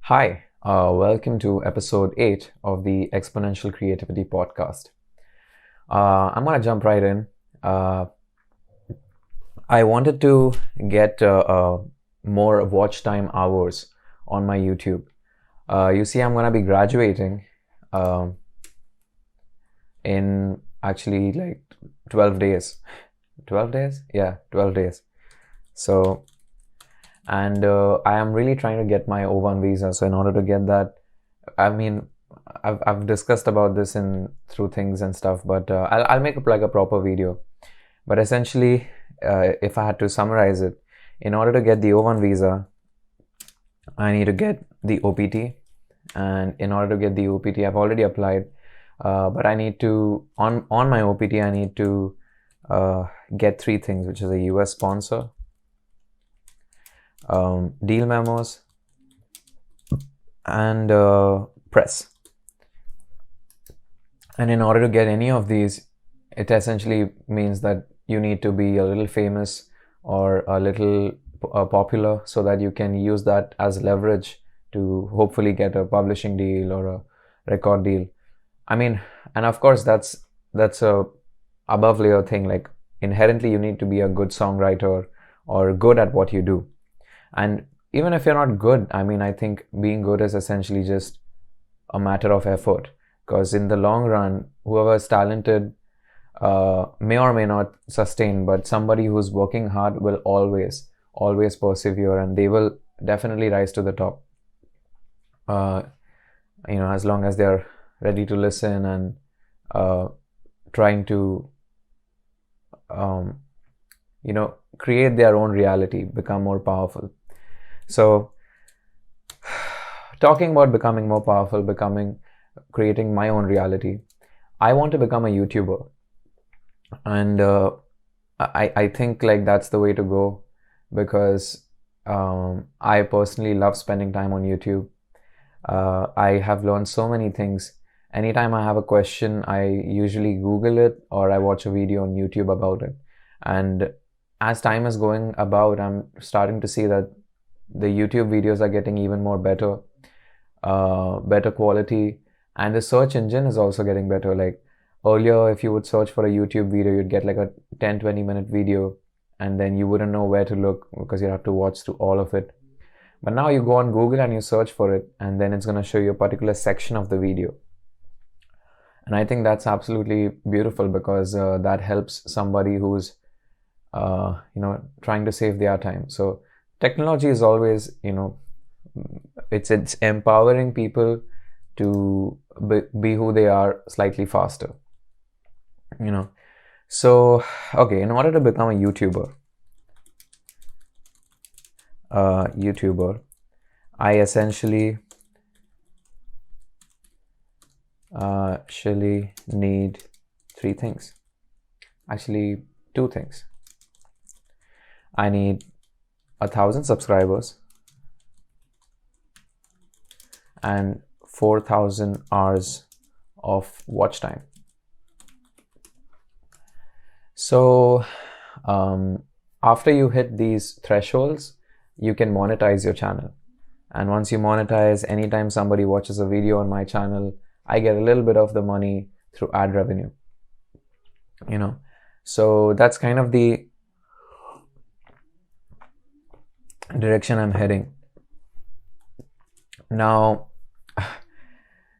Welcome to Episode 8 of the Exponential Creativity podcast. I'm going to jump right in. I wanted to get more watch time hours on my YouTube. You see, I'm going to be graduating in actually like 12 days. 12 days? Yeah, 12 days. So, and I am really trying to get my O1 visa. So in order to get that, I mean, I've discussed about this through things and stuff, but I'll make up like a proper video. But essentially, if I had to summarize it, in order to get the O1 visa, I need to get the OPT, and in order to get the OPT, I've already applied, but I need to on my OPT, I need to get three things, which is a US sponsor, deal memos, and press. And in order to get any of these, it essentially means that you need to be a little famous or a little popular, so that you can use that as leverage to hopefully get a publishing deal or a record deal. I mean, and of course that's a above layer thing. Like, inherently you need to be a good songwriter or good at what you do. And even if you're not good, I mean, I think being good is essentially just a matter of effort, because in the long run, whoever is talented may or may not sustain, but somebody who's working hard will always persevere, and they will definitely rise to the top. As long as they're ready to listen and trying to create their own reality, become more powerful. So, talking about becoming more powerful, creating my own reality, I want to become a YouTuber. And I think like that's the way to go, because I personally love spending time on YouTube. I have learned so many things. Anytime I have a question, I usually Google it or I watch a video on YouTube about it. And as time is going about, I'm starting to see that the YouTube videos are getting even more better quality, and the search engine is also getting better. Like, earlier, if you would search for a YouTube video, you'd get like a 10-20 minute video, and then you wouldn't know where to look because you'd have to watch through all of it. But now you go on Google and you search for it, and then it's going to show you a particular section of the video. And I think that's absolutely beautiful, because that helps somebody who's trying to save their time. So technology is always, it's empowering people to be who they are slightly faster. So, okay, in order to become a YouTuber, I essentially need three things. Actually, two things. I need 1,000 subscribers and 4,000 hours of watch time. So after you hit these thresholds, you can monetize your channel. And once you monetize, anytime somebody watches a video on my channel, I get a little bit of the money through ad revenue. So that's kind of the direction I'm heading. Now,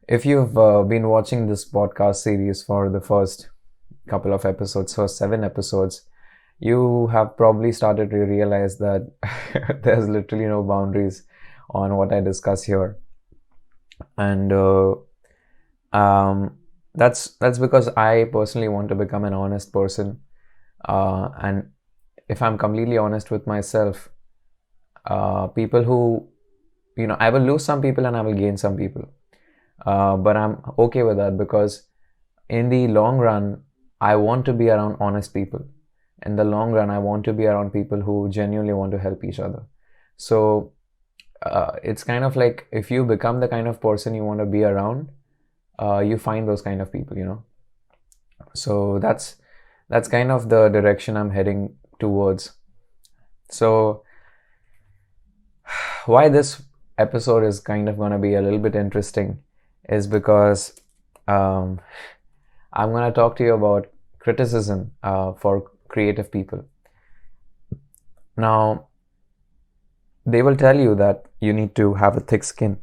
if you've been watching this podcast series for the first couple of episodes, first 7 episodes, you have probably started to realize that there's literally no boundaries on what I discuss here. And that's because I personally want to become an honest person. And if I'm completely honest with myself, people who, I will lose some people and I will gain some people. But I'm okay with that, because in the long run, I want to be around honest people. In the long run, I want to be around people who genuinely want to help each other. So it's kind of like, if you become the kind of person you want to be around, you find those kind of people, So that's kind of the direction I'm heading towards. So why this episode is kind of going to be a little bit interesting is because um, I'm going to talk to you about criticism for creative people. Now, they will tell you that you need to have a thick skin.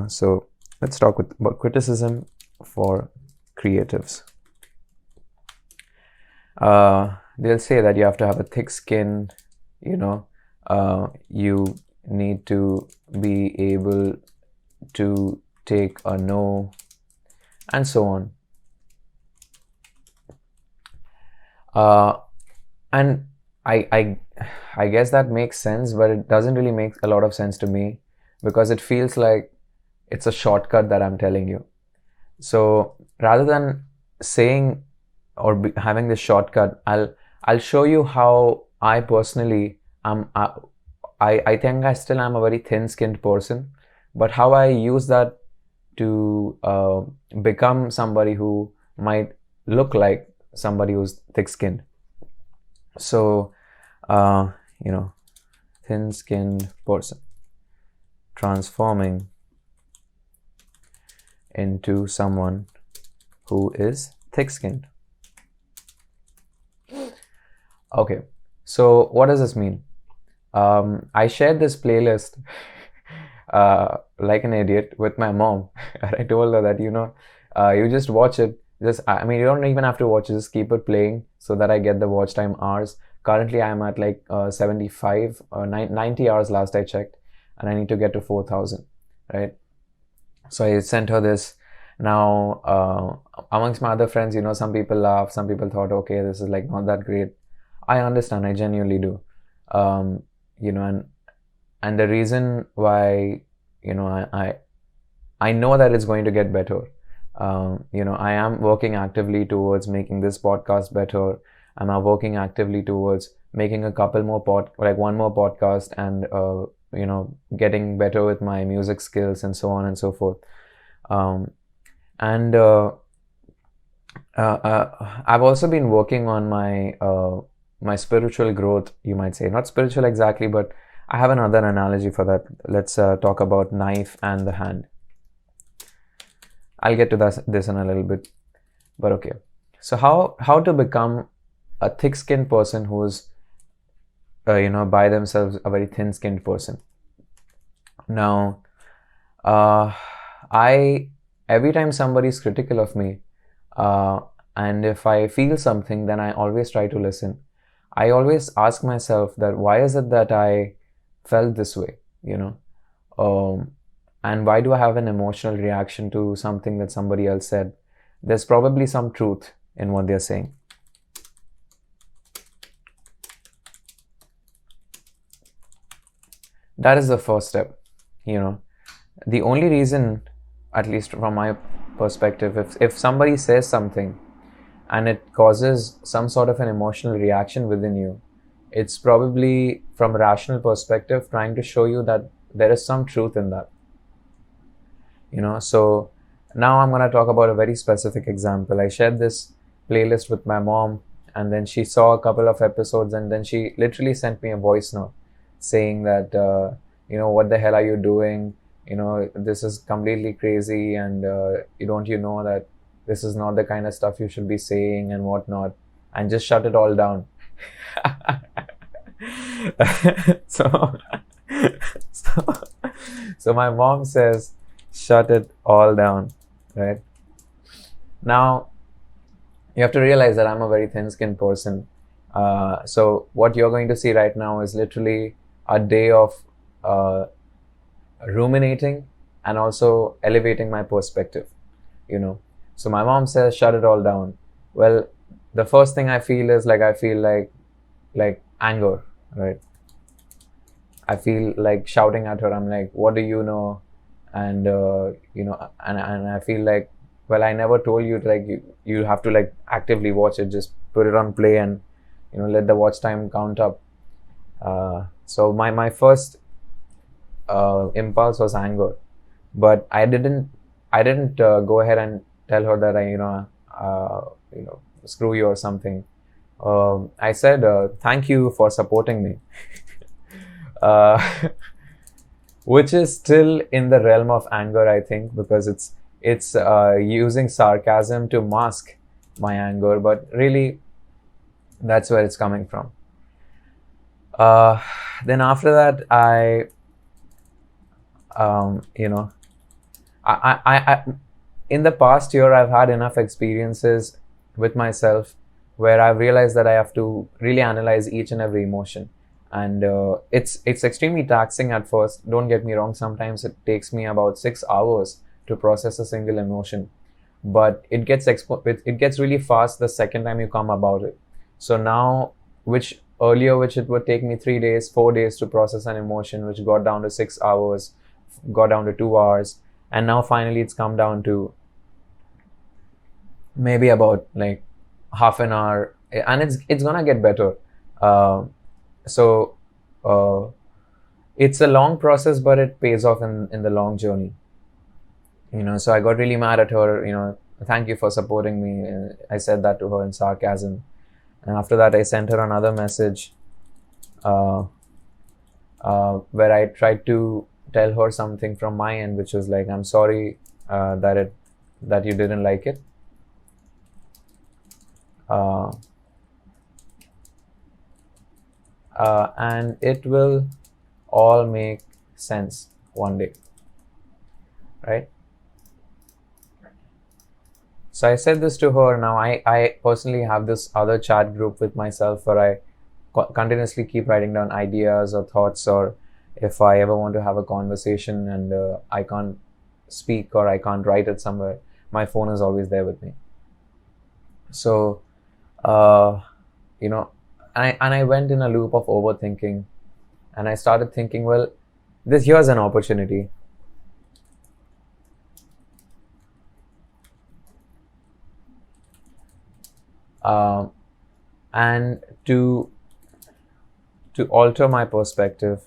So let's talk about criticism for creatives. They'll say that you have to have a thick skin, you need to be able to take a no, and so on. And I guess that makes sense, but it doesn't really make a lot of sense to me, because it feels like it's a shortcut that I'm telling you. So rather than saying or having this shortcut, I'll show you how I personally am. I think I still am a very thin-skinned person, but how I use that to become somebody who might look like somebody who's thick-skinned. So, thin-skinned person transforming into someone who is thick-skinned. Okay, so what does this mean? I shared this playlist like an idiot with my mom. I told her that, you just watch it. You don't even have to watch it. Just keep it playing so that I get the watch time hours. Currently, I'm at like 75 or 90 hours last I checked, and I need to get to 4,000, right? So I sent her this. Now, amongst my other friends, some people laughed, some people thought, okay, this is like not that great. I understand, I genuinely do. And the reason why, I know that it's going to get better. I am working actively towards making this podcast better. I'm working actively towards making a couple more one more podcast, and getting better with my music skills and so on and so forth. I've also been working on my spiritual growth, you might say. Not spiritual exactly, but I have another analogy for that. Let's talk about knife and the hand. I'll get to this in a little bit, but okay. So how to become a thick-skinned person who's by themselves a very thin-skinned person. Now, every time somebody's critical of me, and if I feel something, then I always try to listen. I always ask myself that why is it that I felt this way, and why do I have an emotional reaction to something that somebody else said? There's probably some truth in what they're saying. That is the first step. The only reason, at least from my perspective, if somebody says something and it causes some sort of an emotional reaction within you, it's probably from a rational perspective trying to show you that there is some truth in that. So now I'm going to talk about a very specific example. I shared this playlist with my mom, and then she saw a couple of episodes, and then she literally sent me a voice note saying that, what the hell are you doing? This is completely crazy, and don't you know that this is not the kind of stuff you should be saying and whatnot, and just shut it all down. So my mom says, shut it all down, right? Now, you have to realize that I'm a very thin-skinned person. So what you're going to see right now is literally a day of ruminating and also elevating my perspective, So my mom says, shut it all down. Well, the first thing I feel is I feel like anger, right? I feel like shouting at her. I'm like, what do you know? And, and I feel like, well, I never told you, you have to actively watch it. Just put it on play and, let the watch time count up. So my first impulse was anger, but I didn't go ahead and tell her that screw you or something. I said, thank you for supporting me. which is still in the realm of anger, I think, because it's using sarcasm to mask my anger, but really that's where it's coming from. Uh, then after that, you know, I in the past year, I've had enough experiences with myself where I've realized that I have to really analyze each and every emotion, and it's extremely taxing at first. Don't get me wrong. Sometimes it takes me about 6 hours to process a single emotion, but it gets really fast the second time you come about it. So now, which it would take me 3 days, 4 days to process an emotion, which got down to 6 hours, got down to 2 hours, and now finally it's come down to maybe about like half an hour, and it's gonna get better. Uh, so uh, it's a long process, but it pays off in the long journey. So I got really mad at her. Thank you for supporting me. I said that to her in sarcasm, and after that I sent her another message uh, where I tried to tell her something from my end, which was like, I'm sorry that you didn't like it. Uh, and it will all make sense one day, right? So I said this to her. Now I personally have this other chat group with myself where I continuously keep writing down ideas or thoughts, or if I ever want to have a conversation and I can't speak or I can't write it somewhere, my phone is always there with me. So uh, you know and I went in a loop of overthinking, and I started thinking, well, here's an opportunity. And to alter my perspective,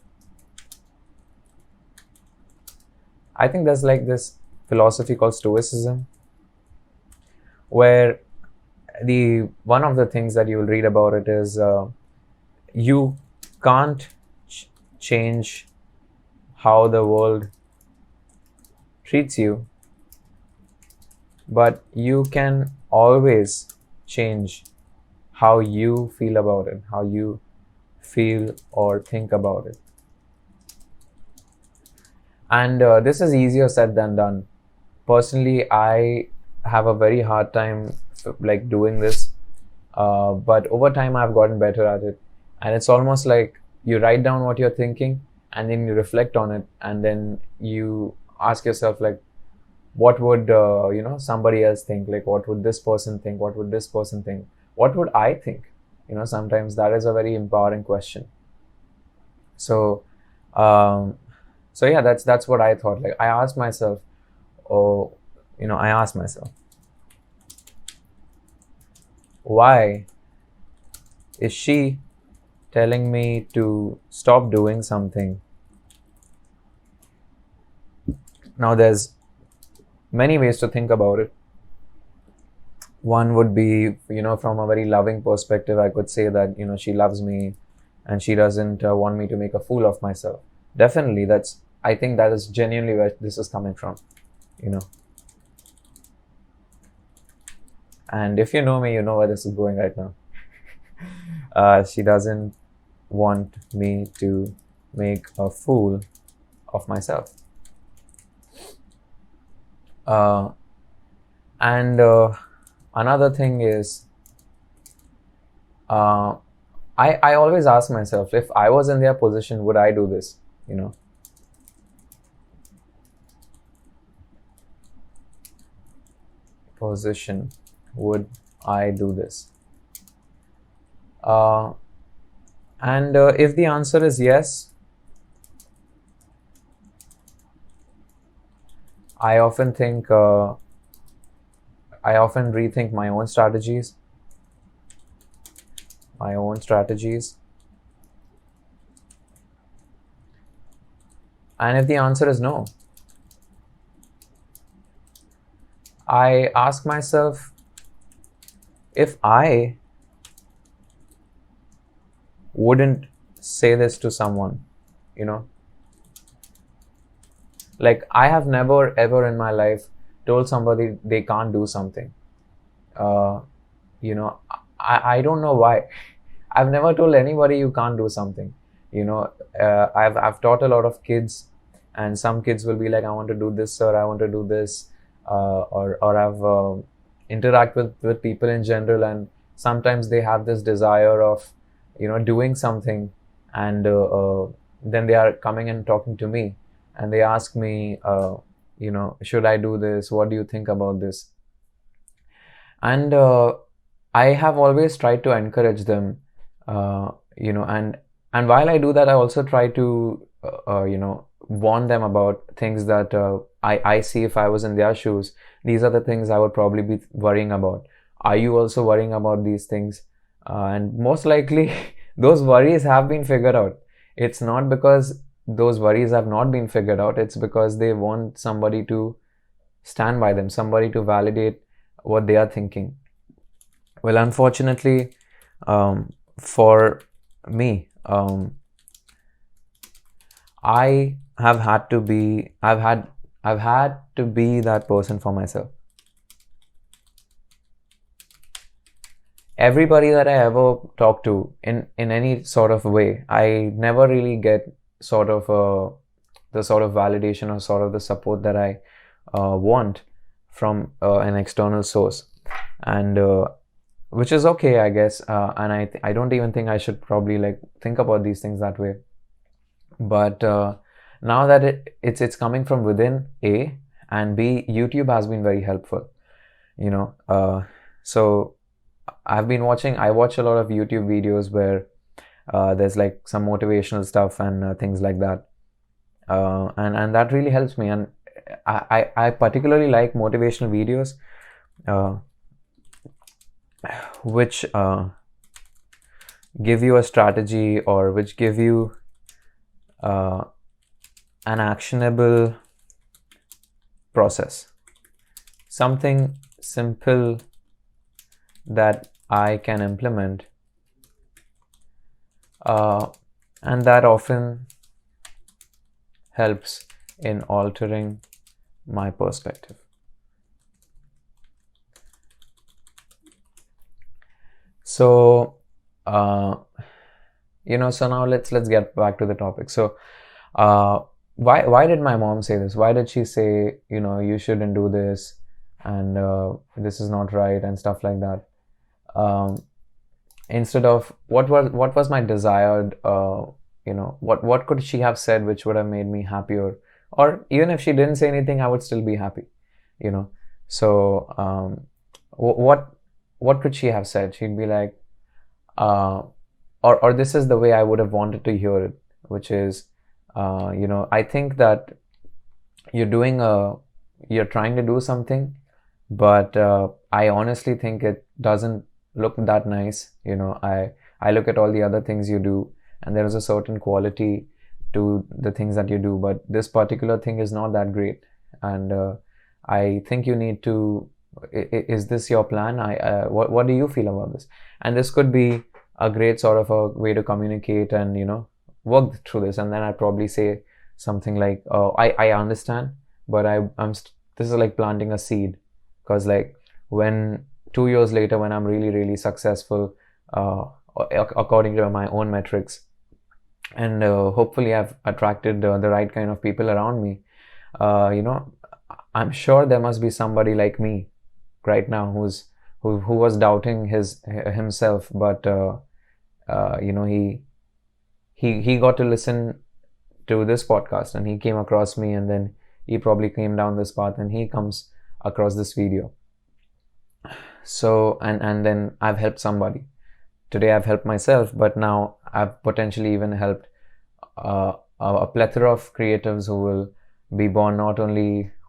I think there's like this philosophy called Stoicism, where the one of the things that you will read about it is you can't change how the world treats you, but you can always change how you feel about it, how you feel or think about it. And this is easier said than done. Personally, I have a very hard time like doing this, but over time I've gotten better at it. And it's almost like you write down what you're thinking, and then you reflect on it, and then you ask yourself, like, what would somebody else think? Like, what would this person think? What would this person think? What would I think? Sometimes that is a very empowering question. So um, so yeah, that's what I thought. Like, oh I asked myself, why is she telling me to stop doing something? Now there's many ways to think about it. One would be, from a very loving perspective, I could say that she loves me and she doesn't want me to make a fool of myself. Definitely, I think that is genuinely where this is coming from. And if you know me, you know where this is going right now. She doesn't want me to make a fool of myself. And another thing is, I always ask myself, if I was in their position, would I do this? Position, would I do this? And if the answer is yes, I often rethink my own strategies. And if the answer is no, I ask myself, if I wouldn't say this to someone, Like, I have never ever in my life told somebody they can't do something. uh, you know, I don't know why. I've never told anybody you can't do something. you know I've taught a lot of kids, and some kids will be like, I want to do this, sir, I want to do this. Or I've interact with people in general, and sometimes they have this desire of doing something, and then they are coming and talking to me, and they ask me, should I do this, what do you think about this? And I have always tried to encourage them, and while I do that, I also try to warn them about things that I see. If I was in their shoes, these are the things I would probably be worrying about. Are you also worrying about these things? And most likely those worries have been figured out. It's not because those worries have not been figured out, it's because they want somebody to stand by them, somebody to validate what they are thinking. Well, unfortunately, for me, I've had to be that person for myself. Everybody that I ever talk to in any sort of way, I never really get sort of the sort of validation or sort of the support that I want from an external source, and which is okay, I guess. And I don't even think I should probably like think about these things that way. But now that it's coming from within, A, and B, YouTube has been very helpful. So I watch a lot of YouTube videos where there's like some motivational stuff and things like that, and that really helps me. And I particularly like motivational videos which give you a strategy, or which give you an actionable process, something simple that I can implement, and that often helps in altering my perspective. So so now let's get back to the topic. So why did my mom say this? Why did she say, you shouldn't do this, and this is not right, and stuff like that? Instead of what was my desired, what could she have said which would have made me happier? Or even if she didn't say anything, I would still be happy. So what could she have said? She'd be like, or this is the way I would have wanted to hear it, which is, I think that you're trying to do something, but I honestly think it doesn't look that nice. I look at all the other things you do, and there is a certain quality to the things that you do, but this particular thing is not that great, and I think you need to. Is this your plan? What do you feel about this? And this could be a great sort of a way to communicate and work through this. And then I'd probably say something like, "Oh, I understand, but this is like planting a seed, because like when 2 years later, when I'm really really successful, according to my own metrics, and hopefully I've attracted the right kind of people around me, I'm sure there must be somebody like me right now who was doubting himself, but he got to listen to this podcast, and he came across me, and then he probably came down this path, and he comes across this video. So and then I've helped somebody. Today I've helped myself, but now I've potentially even helped a plethora of creatives who will be born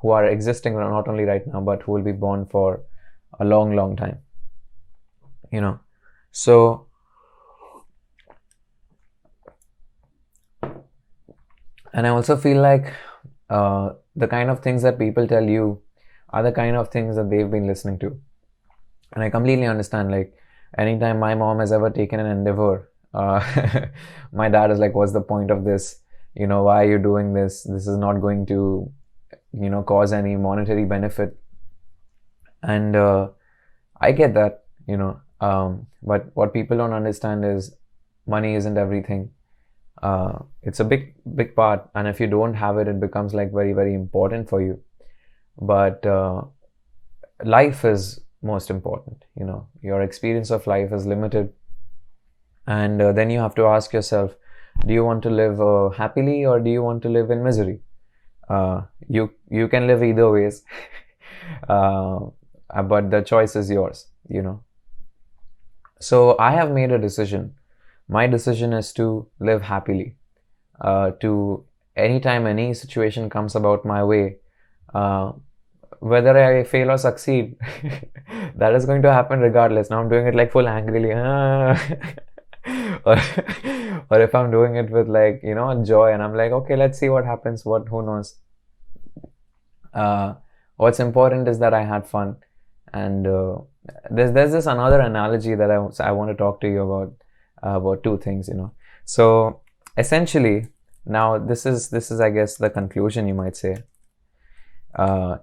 who are existing not only right now, but who will be born for a long, long time. So and I also feel like the kind of things that people tell you are the kind of things that they've been listening to. And I completely understand, like, anytime my mom has ever taken an endeavor, my dad is like, what's the point of this? Why are you doing this? This is not going to cause any monetary benefit. And I get that, but what people don't understand is money isn't everything. It's a big part, and if you don't have it, it becomes like very, very important for you. But life is most important. Your experience of life is limited, and then you have to ask yourself, do you want to live happily, or do you want to live in misery? You can live either ways. But the choice is yours. So I have made a decision. My decision is to live happily. To anytime any situation comes about my way, whether I fail or succeed, that is going to happen regardless. Now I'm doing it like full angrily, or if I'm doing it with like joy, and I'm like, okay, let's see what happens. Who knows? What's important is that I had fun. And there's this another analogy that I want to talk to you about two things. So essentially, now this is I guess the conclusion, you might say,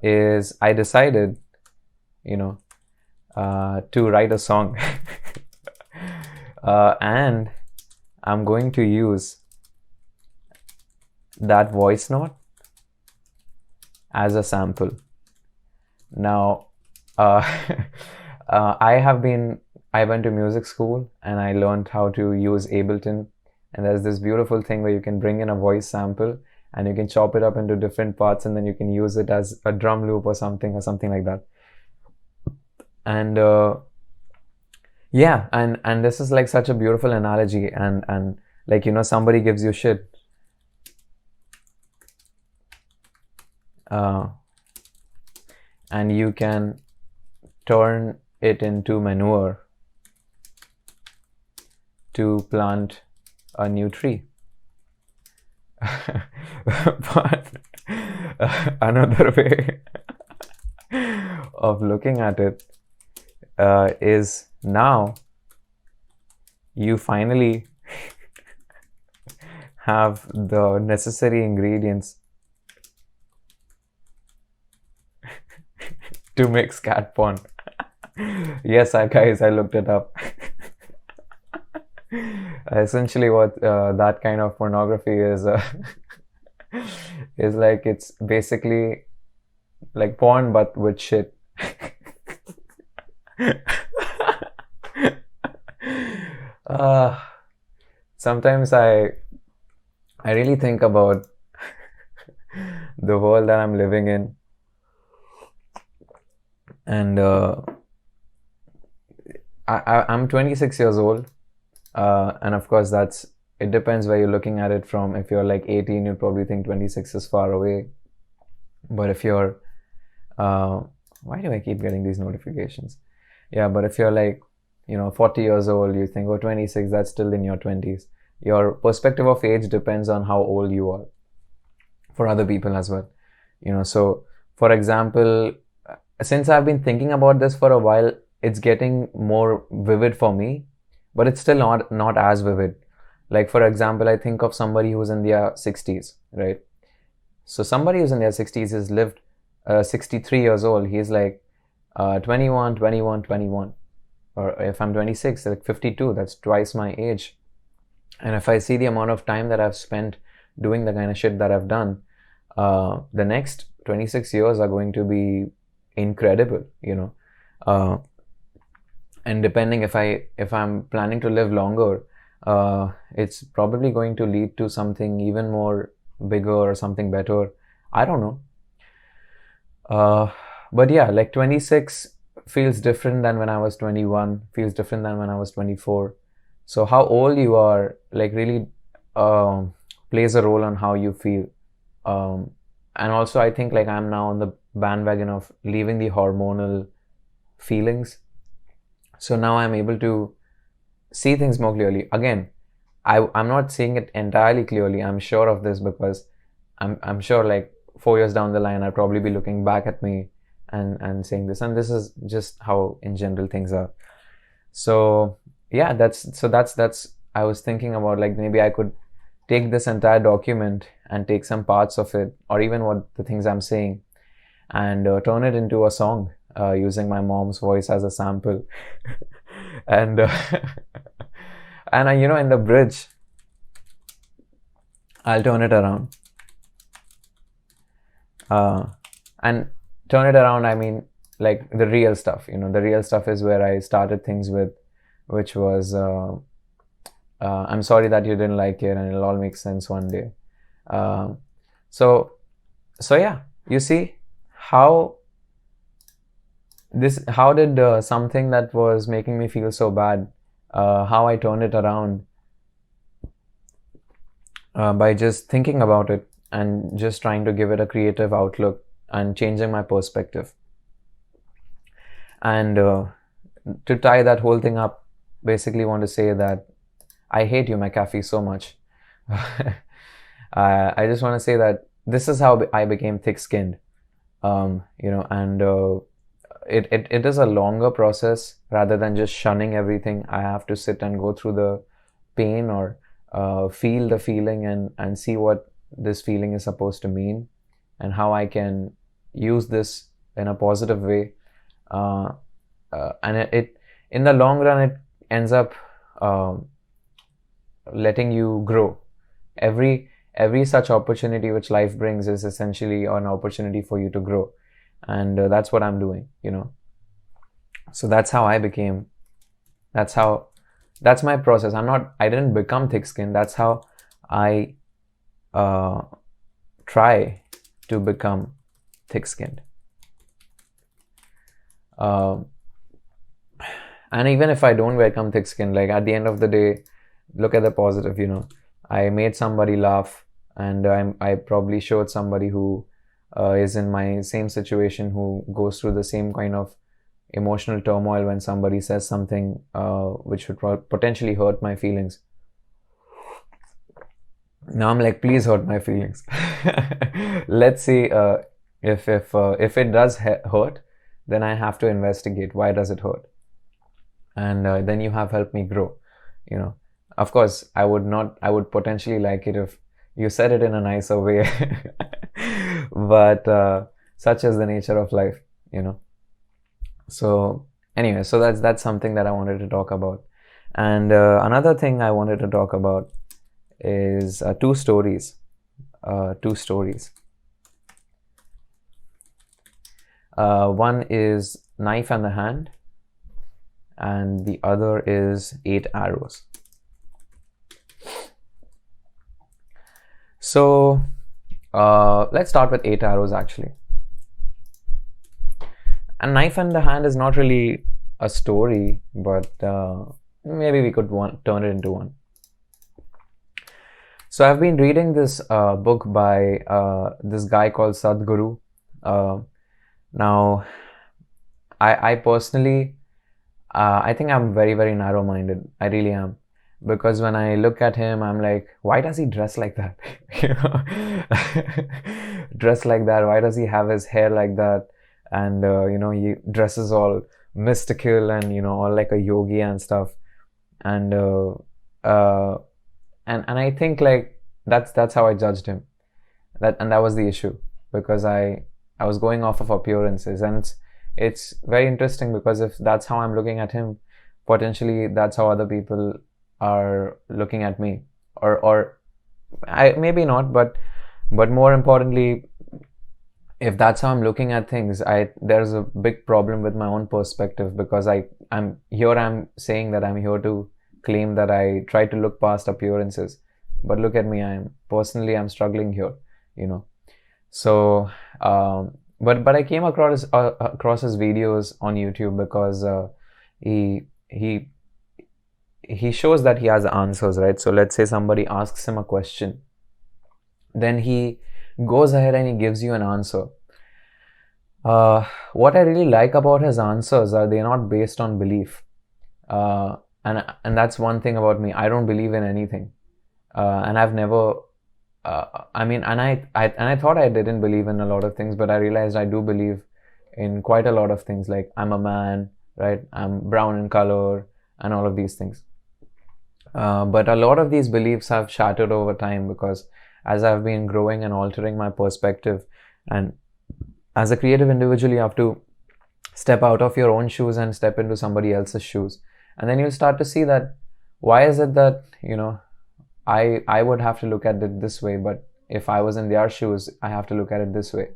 is I decided to write a song. And I'm going to use that voice note as a sample. Now I went to music school and I learned how to use Ableton, and there's this beautiful thing where you can bring in a voice sample and you can chop it up into different parts, and then you can use it as a drum loop or something like that. And yeah, and this is like such a beautiful analogy, and like somebody gives you shit, and you can turn it into manure to plant a new tree. But another way of looking at it is now you finally have the necessary ingredients to make cat porn. Yes, guys, I looked it up. Essentially, what that kind of pornography is like, it's basically like porn but with shit. Sometimes I really think about the world that I'm living in, and I'm 26 years old, and of course it depends where you're looking at it from. If you're like 18, you'd probably think 26 is far away, but if you're why do I keep getting these notifications? Yeah, but if you're like 40 years old, you think, oh, 26, that's still in your 20s. Your perspective of age depends on how old you are, for other people as well. So for example, since I've been thinking about this for a while, it's getting more vivid for me, but it's still not as vivid. Like, for example, I think of somebody who's in their 60s, right? So somebody who's in their 60s has lived 63 years old. He's like 21. Or if I'm 26, like 52, that's twice my age. And if I see the amount of time that I've spent doing the kind of shit that I've done, the next 26 years are going to be incredible, and depending if I'm planning to live longer, it's probably going to lead to something even more bigger or something better. I don't know. But yeah, like 26 feels different than when I was 21, feels different than when I was 24. So how old you are, like, really plays a role on how you feel. And also I think like I'm now on the bandwagon of leaving the hormonal feelings. So now I'm able to see things more clearly. Again, I'm not seeing it entirely clearly. I'm sure of this because I'm sure like 4 years down the line, I'll probably be looking back at me and saying this. And this is just how in general things are. So yeah, that's I was thinking about like maybe I could take this entire document and take some parts of it, or even what the things I'm saying, and turn it into a song using my mom's voice as a sample. And and in the bridge, I'll turn it around. And turn it around, I mean, like the real stuff. The real stuff is where I started things with, which was I'm sorry that you didn't like it, and it'll all make sense one day. So yeah, you see how did something that was making me feel so bad, how I turned it around by just thinking about it and just trying to give it a creative outlook and changing my perspective. And to tie that whole thing up, basically want to say that I hate you, McAfee, so much. I just want to say that this is how I became thick-skinned. And it is a longer process. Rather than just shunning everything, I have to sit and go through the pain, or feel the feeling, and see what this feeling is supposed to mean, and how I can use this in a positive way. And it in the long run, it ends up letting you grow. Every such opportunity which life brings is essentially an opportunity for you to grow, and that's what I'm doing. So that's how I became. That's my process. I didn't become thick-skinned. That's how I try to become thick-skinned. And even if I don't become thick-skinned, like at the end of the day, look at the positive. I made somebody laugh, and I probably showed somebody who is in my same situation, who goes through the same kind of emotional turmoil when somebody says something which would potentially hurt my feelings. Now I'm like, please hurt my feelings. Let's see if it does hurt, then I have to investigate why does it hurt, and then you have helped me grow. Of course, I would potentially like it if you said it in a nicer way. But such is the nature of life. So anyway, so that's something that I wanted to talk about. And another thing I wanted to talk about is two stories. One is Knife and the Hand, and the other is 8 Arrows. So let's start with 8 Arrows actually. And Knife and the Hand is not really a story, but maybe we could turn it into one. So I've been reading this book by this guy called Sadhguru. Now, I personally, I think I'm very, very narrow-minded. I really am. Because when I look at him, I'm like, why does he dress like that? Dress like that. Why does he have his hair like that? And, he dresses all mystical and, all like a yogi and stuff. And I think like that's how I judged him. That was the issue, because I was going off of appearances, and it's very interesting, because if that's how I'm looking at him, potentially that's how other people are looking at me, or I maybe not, but more importantly, if that's how I'm looking at things, there's a big problem with my own perspective, because I'm saying that I'm here to claim that I try to look past appearances, but look at me, I'm struggling here, So but I came across his videos on YouTube, because he shows that he has answers, right? So let's say somebody asks him a question, then he goes ahead and he gives you an answer. What I really like about his answers are they're not based on belief, and that's one thing about me. I don't believe in anything, and I've never. I thought I didn't believe in a lot of things, but I realized I do believe in quite a lot of things. Like I'm a man, right? I'm brown in color, and all of these things. But a lot of these beliefs have shattered over time, because as I've been growing and altering my perspective and As a creative individual, you have to step out of your own shoes and step into somebody else's shoes, and then you'll start to see that why is it that, I would have to look at it this way, but if I was in their shoes, I have to look at it this way.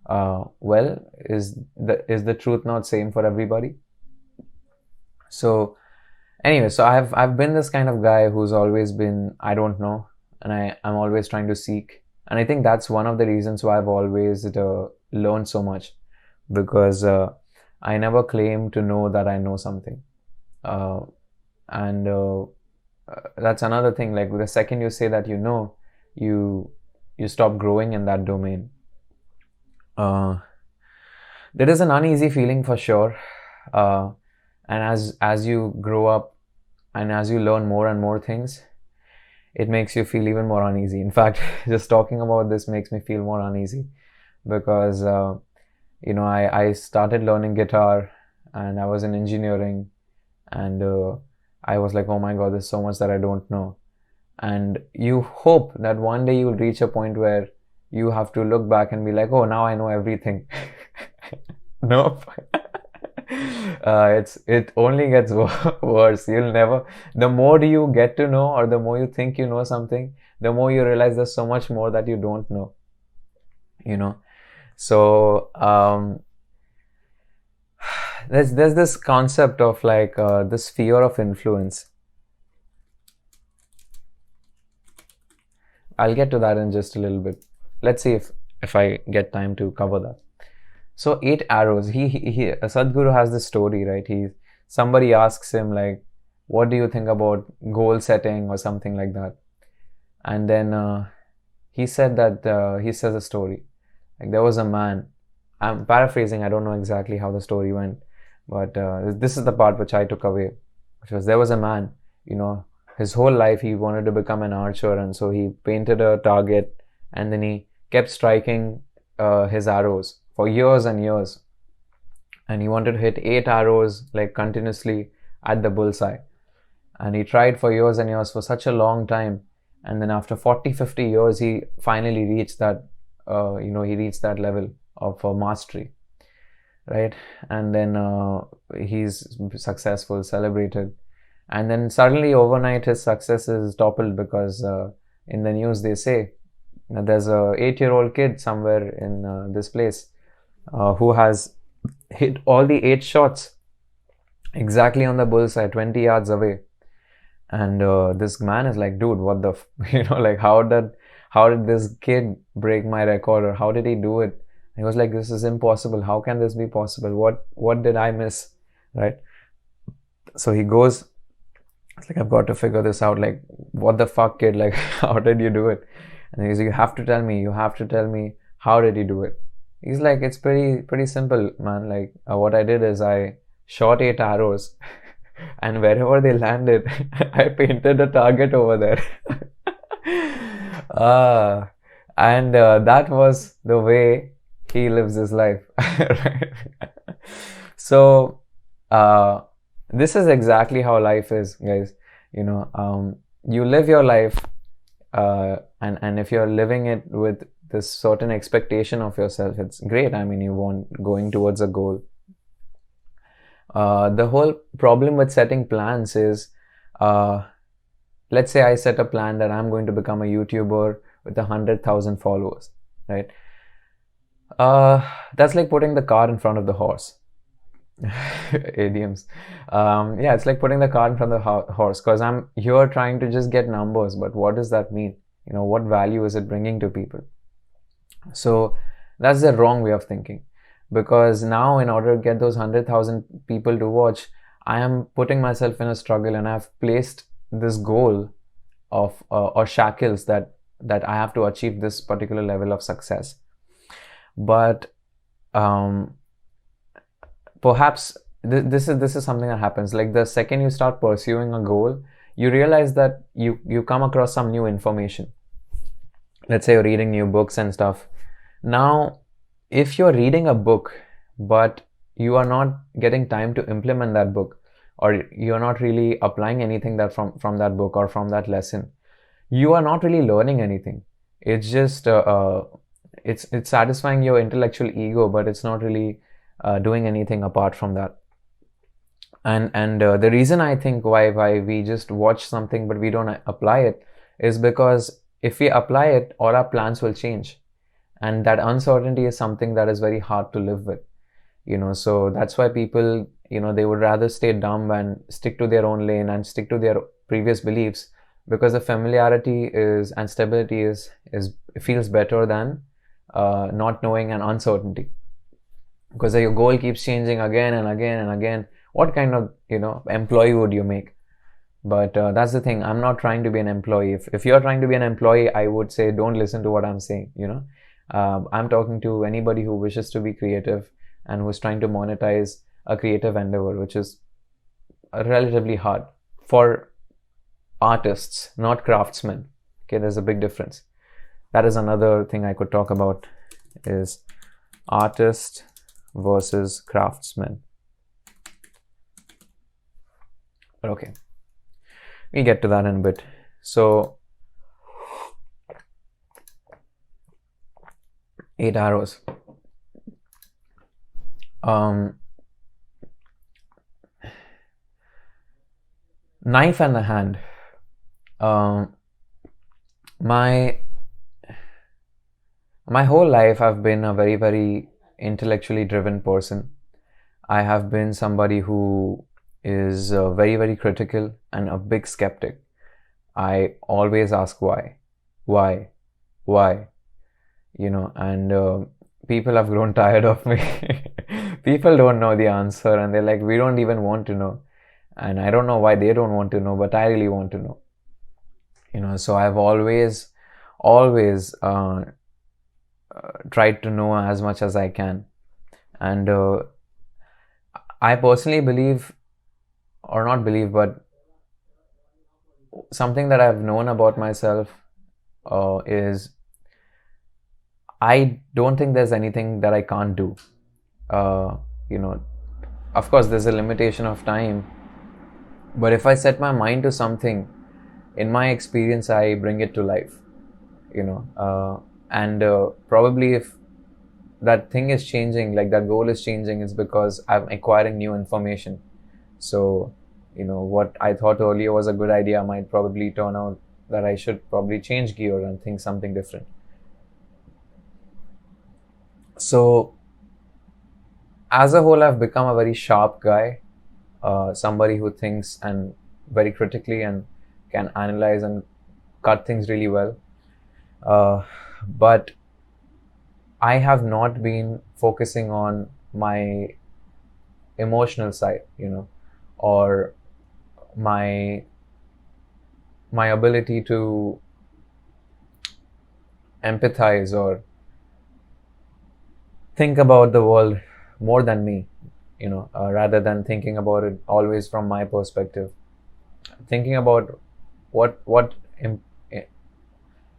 Well, is the truth not same for everybody? So anyway, so I've been this kind of guy who's always been, I don't know, and I'm always trying to seek, and I think that's one of the reasons why I've always learned so much, because I never claim to know that I know something, and that's another thing. Like the second you say that you stop growing in that domain. There is an uneasy feeling for sure, and as you grow up and as you learn more and more things, it makes you feel even more uneasy. In fact, just talking about this makes me feel more uneasy, because I started learning guitar, and I was in engineering, and I was like, oh my god, there's so much that I don't know. And you hope that one day you'll reach a point where you have to look back and be like, oh, now I know everything. Nope. It only gets worse. You'll never, the more you get to know, or the more you think you know something, the more you realize there's so much more that you don't know. So there's this concept of like this fear of influence. I'll get to that in just a little bit. Let's see if I get time to cover that. So 8 arrows. Sadhguru has this story, right? Somebody asks him like, what do you think about goal setting or something like that? And then he said that he says a story. Like there was a man. I'm paraphrasing. I don't know exactly how the story went, but this is the part which I took away, which was there was a man. His whole life he wanted to become an archer, and so he painted a target, and then he kept striking his arrows for years and years, and he wanted to hit 8 arrows like continuously at the bullseye, and he tried for years and years for such a long time, and then after 40-50 years he finally reached that he reached that level of mastery, right? And then he's successful, celebrated, and then suddenly overnight his success is toppled, because in the news they say that there's a 8-year-old kid somewhere in this place who has hit all the 8 shots exactly on the bullseye 20 yards away. And this man is like, dude, what the like how did this kid break my record, or how did he do it? And he was like, this is impossible. How can this be possible? What did I miss, right? So he goes, it's like, I've got to figure this out. Like, what the fuck, kid? Like, how did you do it? And he's like, you have to tell me, how did you do it? He's like, it's pretty simple, man. Like, what I did is I shot 8 arrows, and wherever they landed, I painted a target over there. And that was the way he lives his life. Right? So, this is exactly how life is, guys. You live your life, and if you're living it with this certain expectation of yourself, it's great. I mean, you want going towards a goal. The whole problem with setting plans is, let's say I set a plan that I'm going to become a YouTuber with 100,000 followers, right? That's like putting the cart in front of the horse. Idioms. Yeah, it's like putting the cart in front of the horse, because I'm here trying to just get numbers, but what does that mean? What value is it bringing to people? So that's the wrong way of thinking, because now in order to get those 100,000 people to watch, I am putting myself in a struggle, and I've placed this goal of or shackles that I have to achieve this particular level of success. But perhaps this is something that happens. Like the second you start pursuing a goal, you realize that you come across some new information. Let's say you're reading new books and stuff. Now, if you're reading a book, but you are not getting time to implement that book, or you're not really applying anything that from that book or from that lesson, you are not really learning anything. It's just it's satisfying your intellectual ego, but it's not really doing anything apart from that. And the reason I think why we just watch something but we don't apply it is because if we apply it, all our plans will change, and that uncertainty is something that is very hard to live with. So that's why people, they would rather stay dumb and stick to their own lane and stick to their previous beliefs, because the familiarity is and stability is feels better than not knowing and uncertainty, because your goal keeps changing again and again and again. What kind of employee would you make? But that's the thing. I'm not trying to be an employee. If you're trying to be an employee, I would say don't listen to what I'm saying. I'm talking to anybody who wishes to be creative and who's trying to monetize a creative endeavor, which is relatively hard for artists, not craftsmen. Okay, there's a big difference. That is another thing I could talk about, is artist versus craftsman. But okay, we'll get to that in a bit. So 8 arrows. Knife in the hand. My whole life I've been a very, very intellectually driven person. I have been somebody who is very, very critical and a big skeptic. I always ask why, and people have grown tired of me. People don't know the answer and they're like, we don't even want to know. And I don't know why they don't want to know, but I really want to know. So I've always tried to know as much as I can. And I personally believe, or not believe, but something that I've known about myself is I don't think there's anything that I can't do. Of course there's a limitation of time, but if I set my mind to something, in my experience, I bring it to life, and probably if that thing is changing, like that goal is changing, it's because I'm acquiring new information. So, what I thought earlier was a good idea might probably turn out that I should probably change gear and think something different. So, as a whole, I've become a very sharp guy, somebody who thinks and very critically and can analyze and cut things really well. But I have not been focusing on my emotional side, or my ability to empathize or think about the world more than me, rather than thinking about it always from my perspective. Thinking about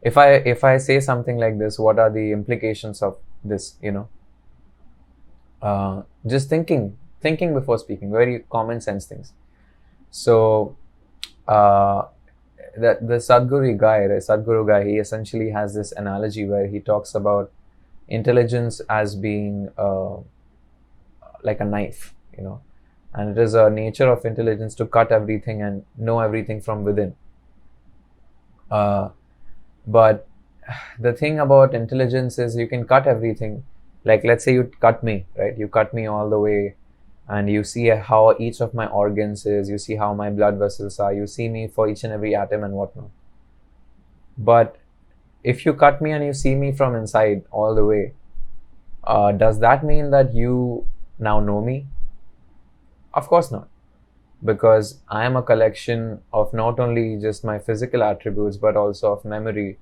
if I say something like this, what are the implications of this? Just thinking before speaking, very common sense things. So the Sadhguru guy, he essentially has this analogy where he talks about intelligence as being like a knife, and it is a nature of intelligence to cut everything and know everything from within. But the thing about intelligence is you can cut everything. Like, let's say you cut me, right? You cut me all the way, and you see how each of my organs is, you see how my blood vessels are, you see me for each and every atom and whatnot. But if you cut me and you see me from inside all the way, does that mean that you now know me? Of course not, because I am a collection of not only just my physical attributes, but also of memory,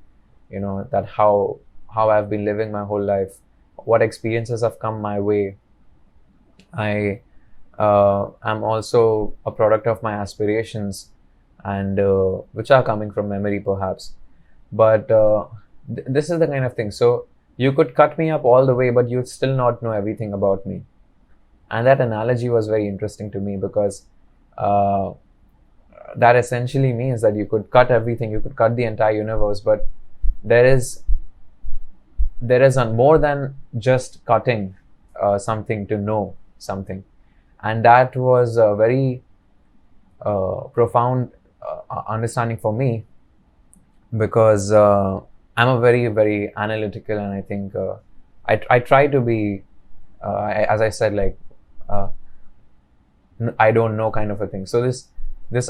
that how I've been living my whole life, what experiences have come my way. I am also a product of my aspirations, and which are coming from memory perhaps. But this is the kind of thing. So you could cut me up all the way, but you'd still not know everything about me. And that analogy was very interesting to me, because that essentially means that you could cut everything, you could cut the entire universe, but there is there is a more than just cutting something to know something. And that was a very profound understanding for me, because I'm a very, very analytical, and I think I try to be, as I said, like, I don't know kind of a thing. So this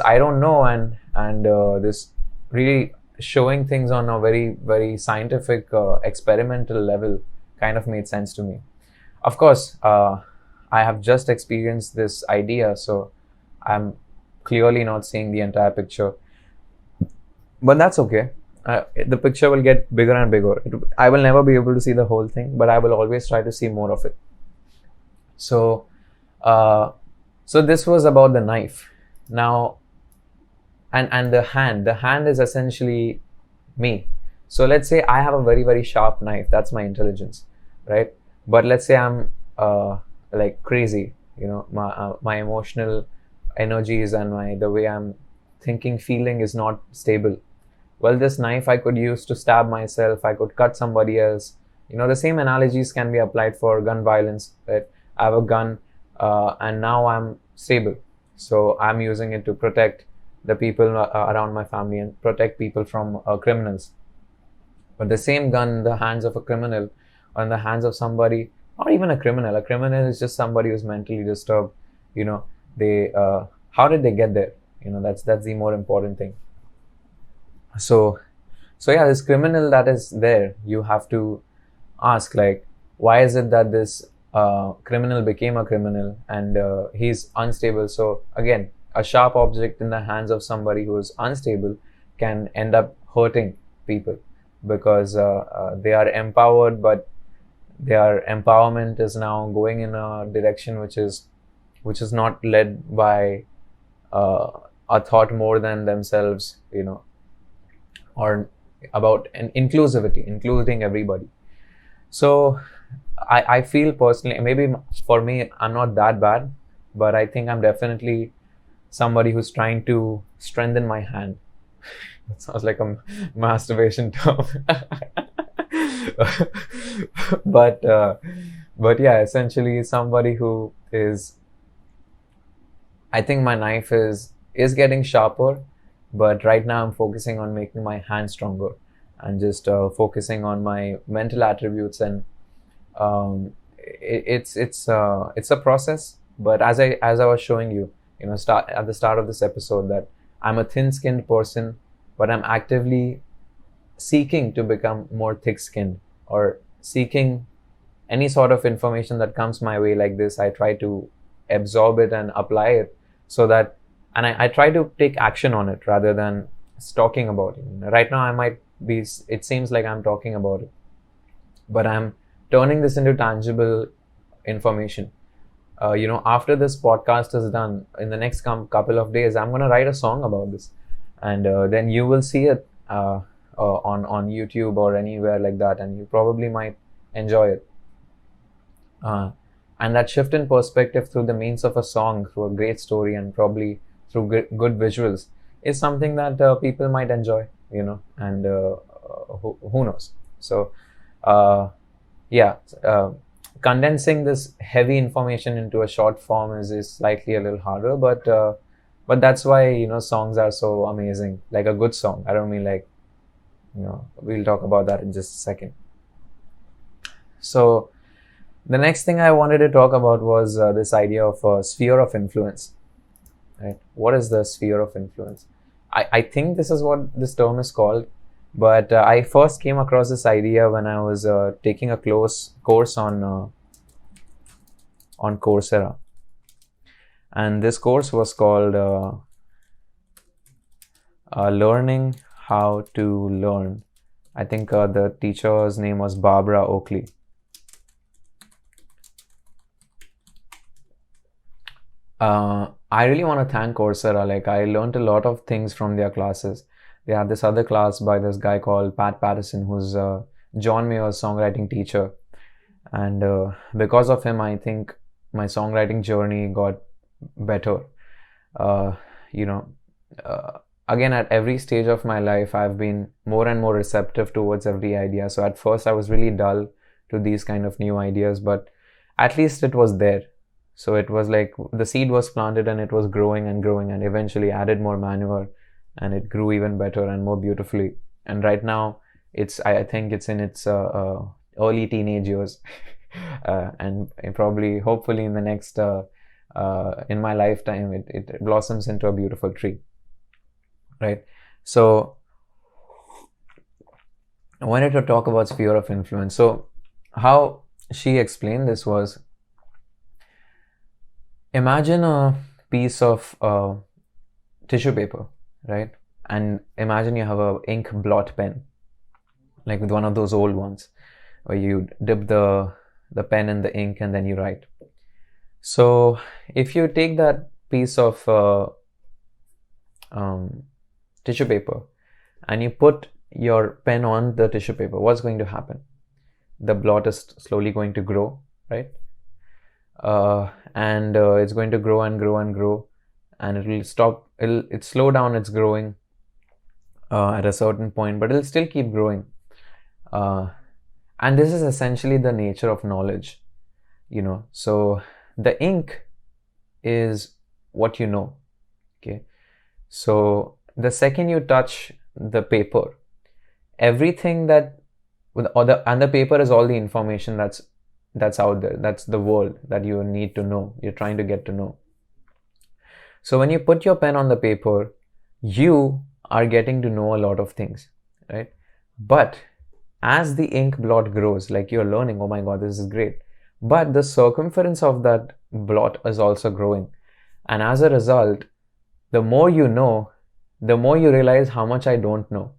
I don't know, and this really showing things on a very, very scientific, experimental level kind of made sense to me. Of course, I have just experienced this idea, so I'm clearly not seeing the entire picture. But that's okay. The picture will get bigger and bigger. I will never be able to see the whole thing, but I will always try to see more of it. So, so this was about the knife. Now, and the hand. The hand is essentially me. So let's say I have a very, very sharp knife. That's my intelligence, right? But let's say I'm like crazy. My emotional energies and the way I'm thinking, feeling is not stable. Well, this knife I could use to stab myself. I could cut somebody else. The same analogies can be applied for gun violence, right? I have a gun, and now I'm stable. So I'm using it to protect the people around my family and protect people from criminals. But the same gun in the hands of a criminal, or in the hands of somebody, not even a criminal. A criminal is just somebody who's mentally disturbed. They how did they get there? That's the more important thing. So yeah, this criminal that is there, you have to ask, like, why is it that this criminal became a criminal, and he's unstable? So again, a sharp object in the hands of somebody who is unstable can end up hurting people, because they are empowered, but their empowerment is now going in a direction which is not led by a thought more than themselves, or about an inclusivity, including everybody. So I feel personally, maybe for me, I'm not that bad, but I think I'm definitely somebody who's trying to strengthen my hand. That sounds like a masturbation term. but yeah, essentially somebody who is, I think my knife is getting sharper, but right now I'm focusing on making my hand stronger, and just focusing on my mental attributes. And it's a process. But as I was showing you, at the start of this episode, that I'm a thin-skinned person, but I'm actively seeking to become more thick-skinned, or seeking any sort of information that comes my way like this. I try to absorb it and apply it, so that, and I try to take action on it rather than talking about it. Right now I might be, it seems like I'm talking about it, but I'm turning this into tangible information. After this podcast is done, in the next couple of days, I'm going to write a song about this, and then you will see it on YouTube or anywhere like that, and you probably might enjoy it. And that shift in perspective through the means of a song, through a great story, and probably through good visuals, is something that people might enjoy, and who knows. So yeah, condensing this heavy information into a short form is slightly a little harder, but that's why songs are so amazing. Like a good song, I don't mean like, we'll talk about that in just a second. So the next thing I wanted to talk about was this idea of a sphere of influence. Right? What is the sphere of influence? I think this is what this term is called, but I first came across this idea when I was taking a course on Coursera, and this course was called Learning How to Learn. I think the teacher's name was Barbara Oakley. I really want to thank Coursera. Like, I learned a lot of things from their classes. They had this other class by this guy called Pat Patterson, who's John Mayer's songwriting teacher. And because of him, I think my songwriting journey got better. again, at every stage of my life, I've been more and more receptive towards every idea. So at first I was really dull to these kind of new ideas, but at least it was there. So it was like the seed was planted and it was growing and growing, and eventually added more manure and it grew even better and more beautifully. And right now I think it's in its early teenage years. And probably, hopefully in the next, in my lifetime, it blossoms into a beautiful tree. Right? So I wanted to talk about sphere of influence. So how she explained this was, imagine a piece of tissue paper, right? And imagine you have a ink blot pen, like with one of those old ones, where you dip the pen in the ink and then you write. So if you take that piece of tissue paper and you put your pen on the tissue paper, what's going to happen? The blot is slowly going to grow, right? And it's going to grow and grow and grow, and it'll slow down its growing at a certain point, but it'll still keep growing. And this is essentially the nature of knowledge, so the ink is what you know. Okay, so the second you touch the paper, everything that and the paper is all the information that's out there. That's the world that you need to know, you're trying to get to know. So when you put your pen on the paper, you are getting to know a lot of things, right? But as the ink blot grows, like you're learning, oh my god, this is great, but the circumference of that blot is also growing. And as a result, the more you know, the more you realize how much I don't know,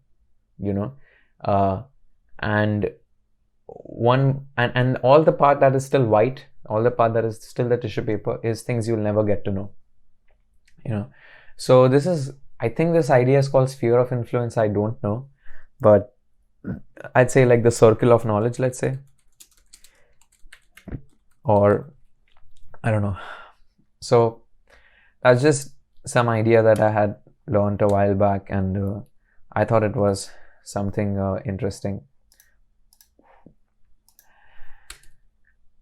and all the part that is still white, all the part that is still the tissue paper, is things you'll never get to know. So I think this idea is called sphere of influence. I don't know, but I'd say like the circle of knowledge, let's say, or I don't know. So that's just some idea that I had learned a while back, and I thought it was something interesting.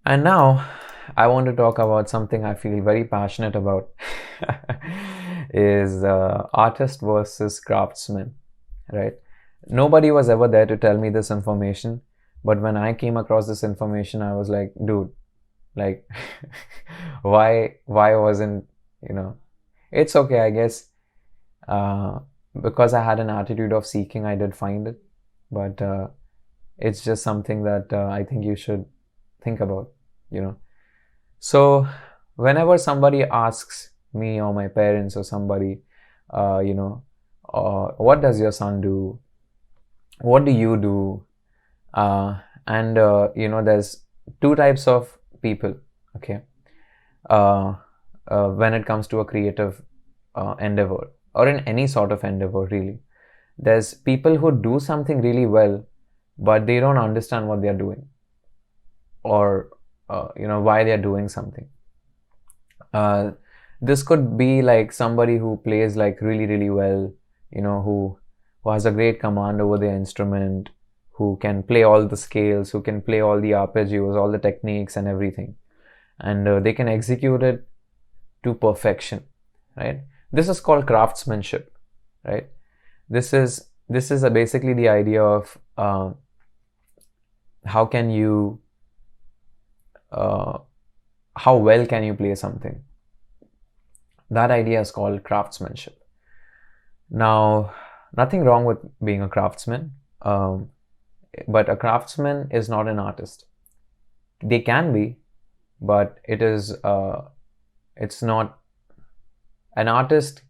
And now I want to talk about something I feel very passionate about is artist versus craftsman, right? Nobody was ever there to tell me this information, but when I came across this information, I was like, dude, like why wasn't, it's okay, I guess, because I had an attitude of seeking, I did find it, but it's just something that I think you should think about, So whenever somebody asks me or my parents or somebody, what does your son do? What do you do? And there's two types of people, okay? When it comes to a creative endeavor, or in any sort of endeavor, really. There's people who do something really well, but they don't understand what they're doing, or why they're doing something. This could be like somebody who plays like really, really well, who has a great command over their instrument, who can play all the scales, who can play all the arpeggios, all the techniques and everything, and they can execute it to perfection, right? This is called craftsmanship, right? This is basically the idea of how well can you play something. That idea is called craftsmanship. Now, nothing wrong with being a craftsman, but a craftsman is not an artist. They can be, but it's not. An artist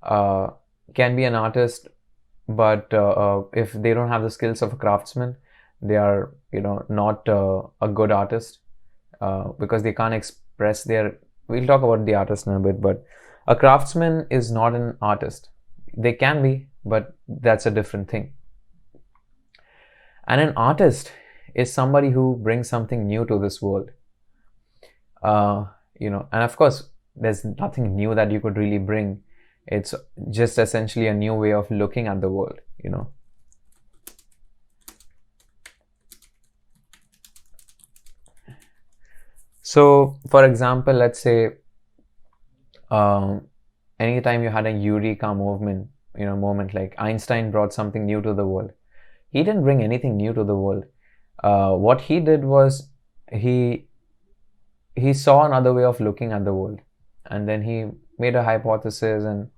can be an artist, but if they don't have the skills of a craftsman, they are, not a good artist, because they can't express their. We'll talk about the artist in a bit, but a craftsman is not an artist. They can be, but that's a different thing. And an artist is somebody who brings something new to this world. And of course, there's nothing new that you could really bring. It's just essentially a new way of looking at the world, you know. So, for example, let's say anytime you had a eureka moment like Einstein brought something new to the world. He didn't bring anything new to the world. What he did was he saw another way of looking at the world, and then he made a hypothesis, and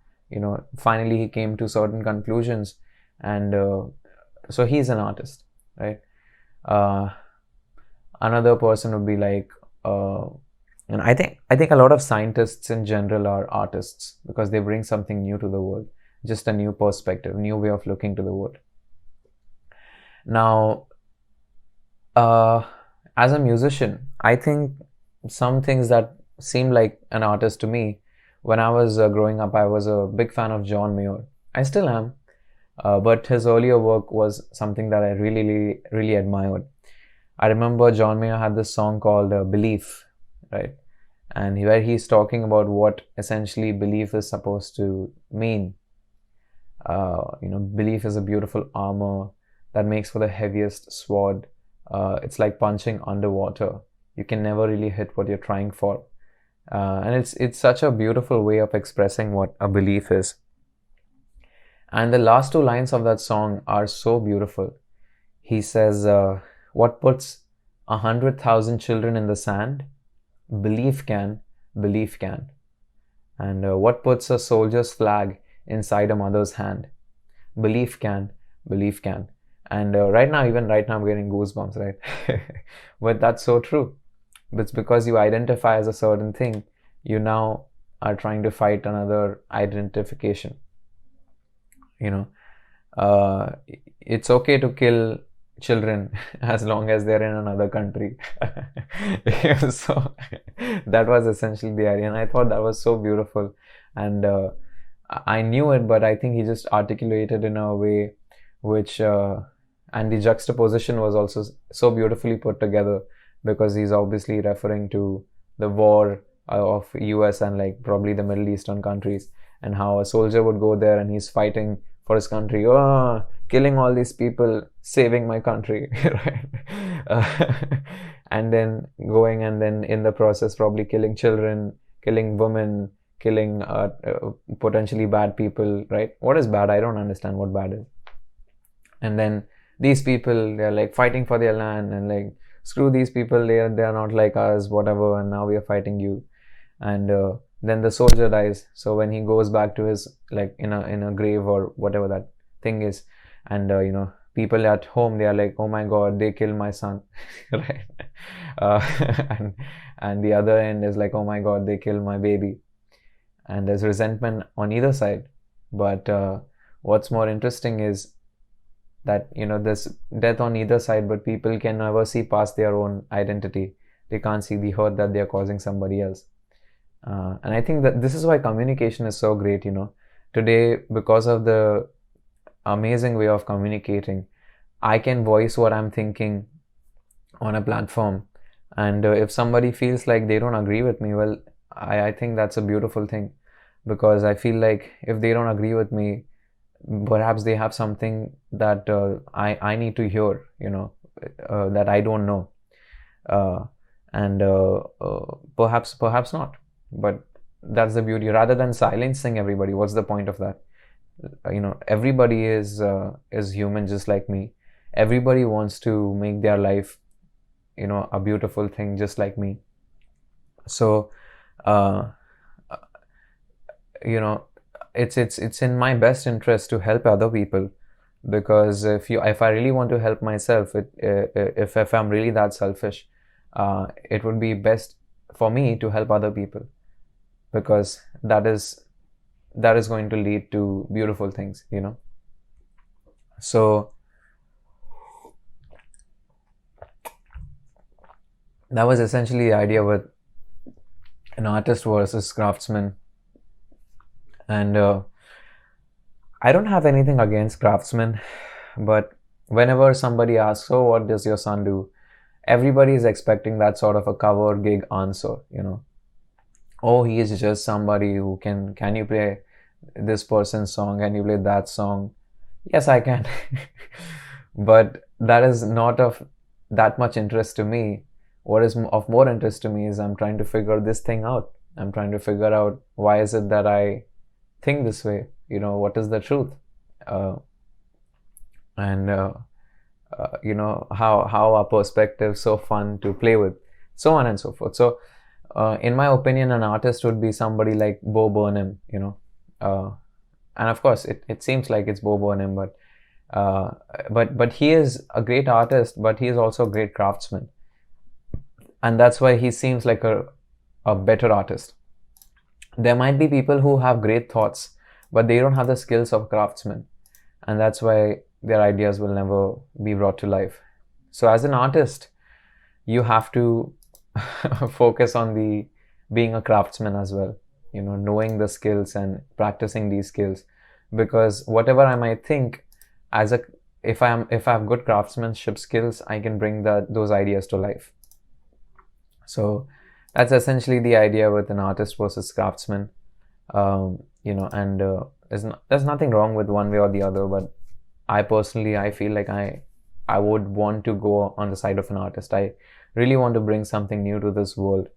finally he came to certain conclusions, and so he's an artist, right? Another person would be like, and I think a lot of scientists in general are artists because they bring something new to the world, just a new perspective, new way of looking to the world. Now, as a musician, I think some things that seem like an artist to me, when I was growing up, I was a big fan of John Mayer. I still am, but his earlier work was something that I really, really admired. I remember John Mayer had this song called Belief, right? And where he's talking about what essentially belief is supposed to mean. Belief is a beautiful armor that makes for the heaviest sword. It's like punching underwater. You can never really hit what you're trying for. And it's such a beautiful way of expressing what a belief is. And the last two lines of that song are so beautiful. He says, what puts 100,000 children in the sand? Belief can. And what puts a soldier's flag inside a mother's hand? Belief can. And even right now, I'm getting goosebumps, right? But that's so true. It's because you identify as a certain thing, you now are trying to fight another identification. It's okay to kill children as long as they're in another country. So that was essentially the idea, and I thought that was so beautiful. And I knew it, but I think he just articulated in a way which and the juxtaposition was also so beautifully put together, because he's obviously referring to the war of US and like probably the Middle Eastern countries, and how a soldier would go there and he's fighting for his country, killing all these people, saving my country, right? And then going, and then in the process probably killing children, killing women, killing potentially bad people, right? What is bad? I don't understand what bad is. And then these people, they're like fighting for their land, and like, screw these people, they're not like us, whatever, and now we are fighting you. And then the soldier dies. So when he goes back to his, like, in a grave or whatever that thing is, and people at home, they are like, oh my god, they killed my son, right? And the other end is like, oh my god, they killed my baby. And there's resentment on either side. But what's more interesting is that there's death on either side, but people can never see past their own identity. They can't see the hurt that they're causing somebody else. And I think that this is why communication is so great. Today, because of the amazing way of communicating, I can voice what I'm thinking on a platform, and if somebody feels like they don't agree with me, well, I think that's a beautiful thing, because I feel like if they don't agree with me, perhaps they have something that I need to hear, that I don't know, and perhaps not. But that's the beauty. Rather than silencing everybody, what's the point of that? Everybody is human, just like me. Everybody wants to make their life, a beautiful thing, just like me. So, it's in my best interest to help other people, because if I really want to help myself, if I'm really that selfish, it would be best for me to help other people, because that is going to lead to beautiful things. So that was essentially the idea with an artist versus craftsman. And I don't have anything against craftsmen, but whenever somebody asks, oh, what does your son do? Everybody is expecting that sort of a cover gig answer, Oh, he is just somebody who can you play this person's song and you play that song. Yes, I can. But that is not of that much interest to me. What is of more interest to me is I'm trying to figure this thing out. I'm trying to figure out why is it that I think this way? What is the truth? And how our perspective so fun to play with, so on and so forth. So in my opinion, an artist would be somebody like Bo Burnham, and of course it seems like it's Bo Burnham, but he is a great artist, but he is also a great craftsman, and that's why he seems like a better artist. There might be people who have great thoughts, but they don't have the skills of craftsmen, and that's why their ideas will never be brought to life. So as an artist, you have to focus on being a craftsman as well, knowing the skills and practicing these skills, because whatever I might think, if I have good craftsmanship skills, I can bring those ideas to life. So that's essentially the idea with an artist versus craftsman. And there's nothing wrong with one way or the other, but I feel like I would want to go on the side of an artist. I really want to bring something new to this world,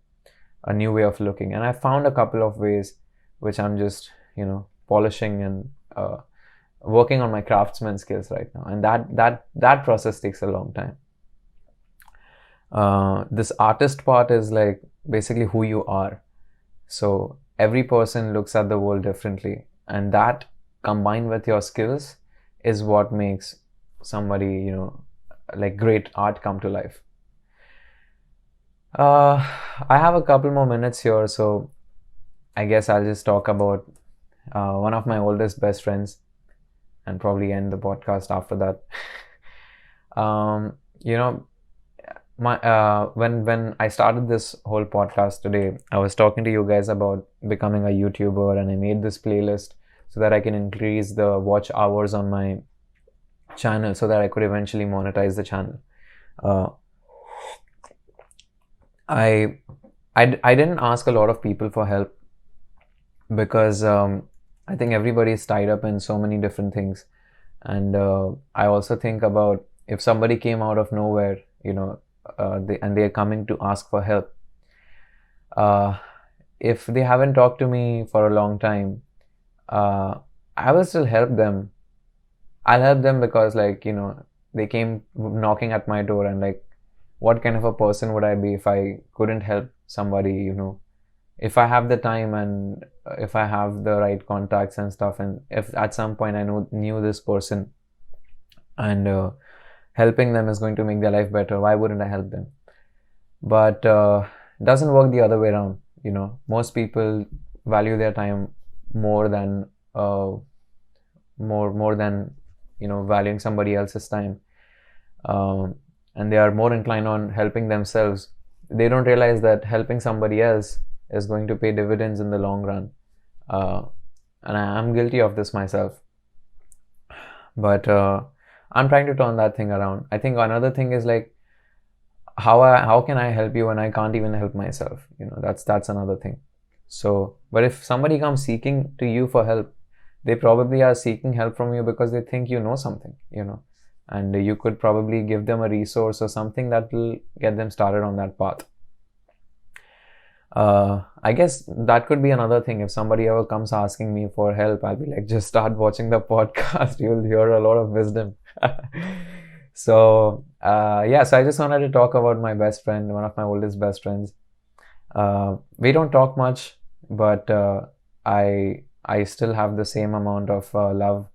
a new way of looking. And I found a couple of ways which I'm just, polishing and working on my craftsman skills right now. And that process takes a long time. This artist part is like basically who you are. So every person looks at the world differently, and that combined with your skills is what makes somebody, like great art come to life. I have a couple more minutes here, so I guess I'll just talk about one of my oldest best friends and probably end the podcast after that. When I started this whole podcast today, I was talking to you guys about becoming a YouTuber, and I made this playlist so that I can increase the watch hours on my channel so that I could eventually monetize the channel. I didn't ask a lot of people for help because I think everybody is tied up in so many different things, and I also think about if somebody came out of nowhere, they're coming to ask for help. If they haven't talked to me for a long time, I will still help them. I'll help them because they came knocking at my door, and what kind of a person would I be if I couldn't help somebody, if I have the time and if I have the right contacts and stuff, and if at some point I knew this person and helping them is going to make their life better, why wouldn't I help them? But it doesn't work the other way around. Most people value their time more than valuing somebody else's time, and they are more inclined on helping themselves. They don't realize that helping somebody else is going to pay dividends in the long run, and I'm guilty of this myself, but I'm trying to turn that thing around. I think another thing is how can I help you when I can't even help myself? That's another thing. So, but if somebody comes seeking to you for help, they probably are seeking help from you because they think you know something, and you could probably give them a resource or something that will get them started on that path. I guess that could be another thing. If somebody ever comes asking me for help, I'll be like, just start watching the podcast. You'll hear a lot of wisdom. So I just wanted to talk about my best friend, one of my oldest best friends. We don't talk much, but I still have the same amount of love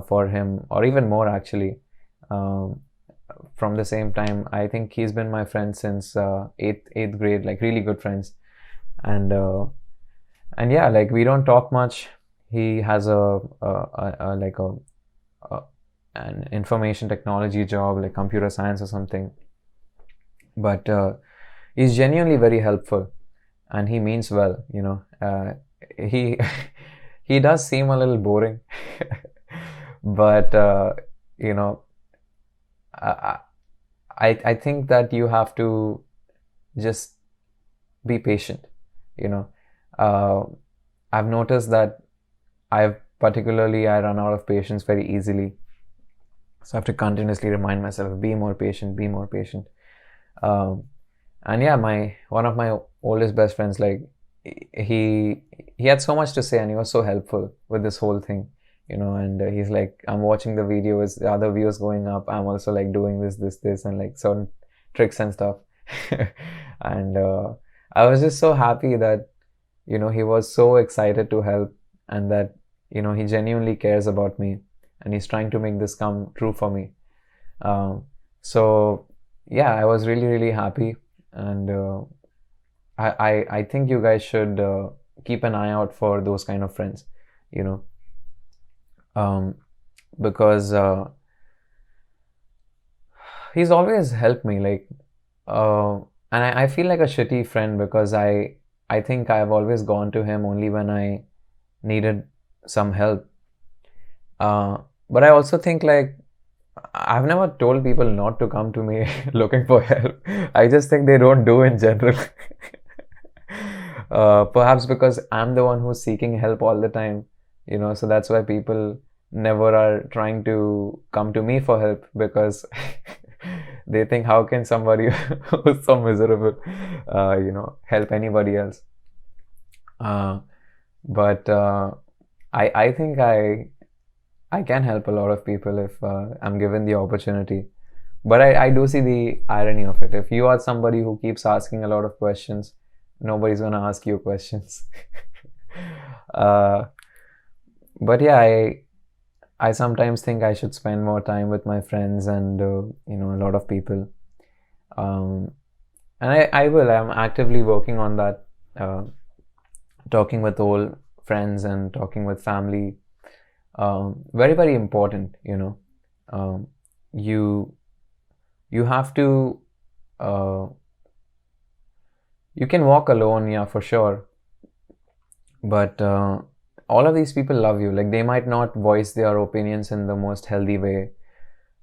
for him, or even more actually. From the same time, I think he's been my friend since eighth grade, really good friends. And yeah, we don't talk much. He has an information technology job, like computer science or something. But he's genuinely very helpful, and he means well. He he does seem a little boring, but I think that you have to just be patient. I've noticed that I run out of patience very easily. So I have to continuously remind myself, be more patient, be more patient. Um, and yeah, one of my oldest best friends, like he he had so much to say and he was so helpful with this whole thing, and he's like, I'm watching the videos, the other views going up, I'm also like doing this and like certain tricks and stuff. And I was just so happy that he was so excited to help, and that he genuinely cares about me, and he's trying to make this come true for me. So yeah, I was really really happy. And I think you guys should keep an eye out for those kind of friends, you know um, because he's always helped me, like, uh, and I feel like a shitty friend because I think I've always gone to him only when I needed some help. But I also think, like, I've never told people not to come to me looking for help. I just think they don't do in general. Perhaps because I'm the one who's seeking help all the time, so that's why people never are trying to come to me for help, because they think, how can somebody who's so miserable, help anybody else? Uh, but I think I can help a lot of people if I'm given the opportunity. But I do see the irony of it. If you are somebody who keeps asking a lot of questions, nobody's going to ask you questions. uh, but yeah, I sometimes think I should spend more time with my friends and, a lot of people. Um, and I will. I'm actively working on that, talking with old friends and talking with family. Very, very important, you you have to you can walk alone, yeah, for sure, but all of these people love you. Like, they might not voice their opinions in the most healthy way,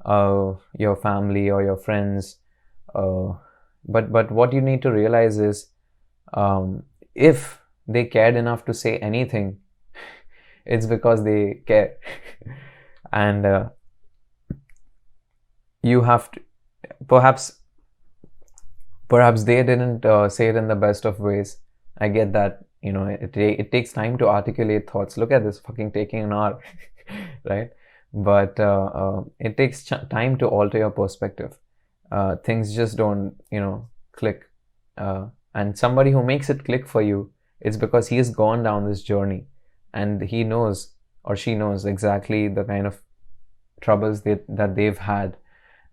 your family or your friends, uh, but what you need to realize is, if they cared enough to say anything, it's because they care. And you have to, perhaps they didn't say it in the best of ways. I get that. It takes time to articulate thoughts. Look at this, fucking taking an hour. Right? But it takes time to alter your perspective. Things just don't click. And somebody who makes it click for you, it's because he's gone down this journey, and he knows, or she knows, exactly the kind of troubles that they've had,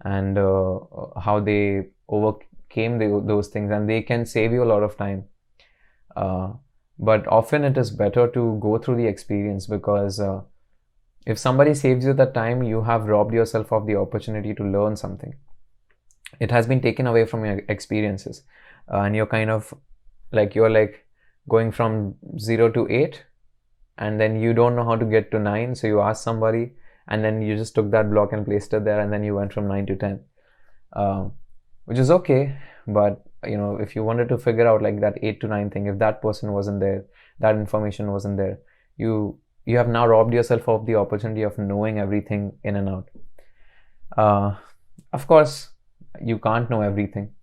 and how they overcame those things, and they can save you a lot of time. But often it is better to go through the experience, because if somebody saves you the time, you have robbed yourself of the opportunity to learn something. It has been taken away from your experiences, and you're kind of you're like going from 0 to 8, and then you don't know how to get to 9, so you ask somebody, and then you just took that block and placed it there, and then you went from 9 to 10, which is okay. But if you wanted to figure out like that 8 to 9 thing, if that person wasn't there, that information wasn't there, you have now robbed yourself of the opportunity of knowing everything in and out. Of course, you can't know everything,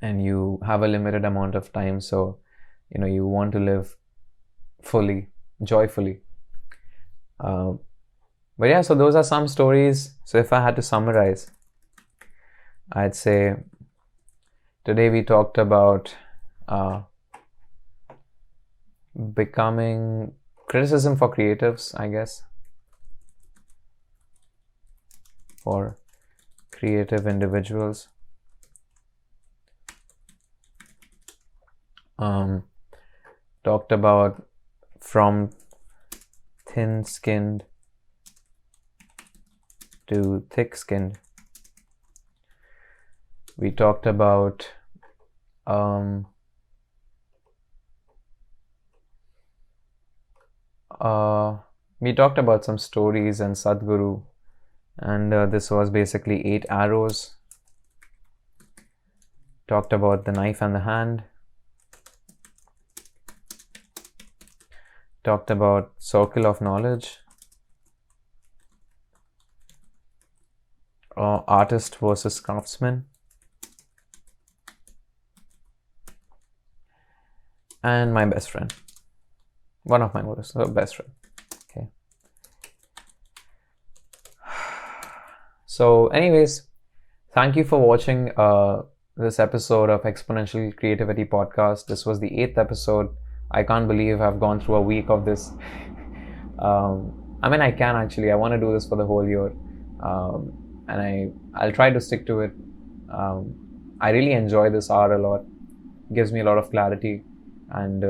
and you have a limited amount of time, so you want to live fully, joyfully. But yeah, so those are some stories. So if I had to summarize, I'd say today we talked about becoming criticism for creatives, I guess, for creative individuals. Talked about from thin-skinned to thick-skinned. We talked about some stories and Sadhguru, and this was basically 8 arrows. Talked about the knife and the hand. talked about circle of knowledge, artist versus craftsman, and my best friend. One of my best friend. Okay. So anyways, thank you for watching this episode of Exponential Creativity podcast. This was the 8th episode. I can't believe I've gone through a week of this. I mean, I can actually. I want to do this for the whole year. And I'll try to stick to it. I really enjoy this hour a lot. It gives me a lot of clarity and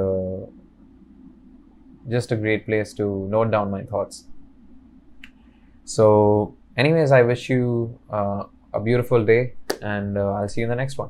just a great place to note down my thoughts. So anyways, I wish you a beautiful day, and I'll see you in the next one.